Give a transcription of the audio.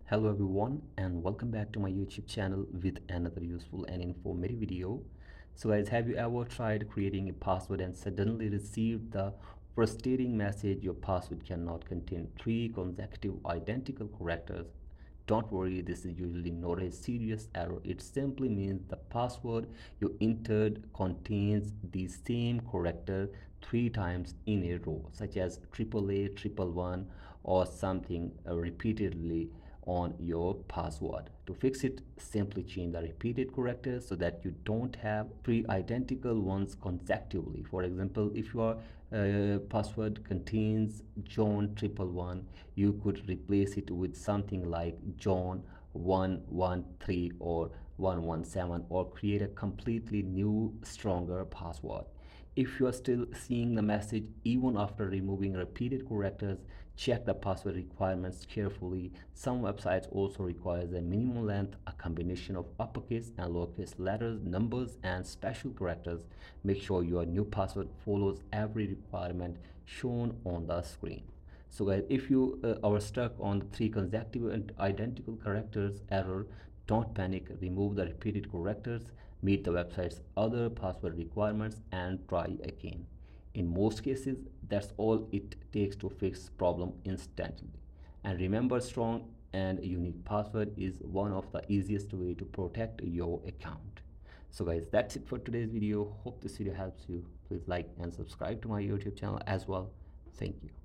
Hello everyone and welcome back to my YouTube channel with another useful and informative video. So guys, have you ever tried creating a password and suddenly received the frustrating message your password cannot contain three consecutive identical characters? Don't worry, this is usually not a serious error. It simply means the password you entered contains the same character three times in a row, such as triple A, triple one, or something repeatedly on your password. To fix it, simply change the repeated characters so that you don't have three identical ones consecutively. For example, if your password contains John triple one, you could replace it with something like John 113 or 117, or create a completely new, stronger password. If you are still seeing the message even after removing repeated characters, check the password requirements carefully. Some websites also requires a minimum length, a combination of uppercase and lowercase letters, numbers, and special characters. Make sure your new password follows every requirement shown on the screen. So guys, if you are stuck on the three consecutive and identical characters error, don't panic. Remove the repeated characters, meet the website's other password requirements, and try again. In most cases, that's all it takes to fix problem instantly. And remember, strong and unique password is one of the easiest way to protect your account. So guys, that's it for today's video. Hope this video helps you. Please like and subscribe to my YouTube channel as well. Thank you.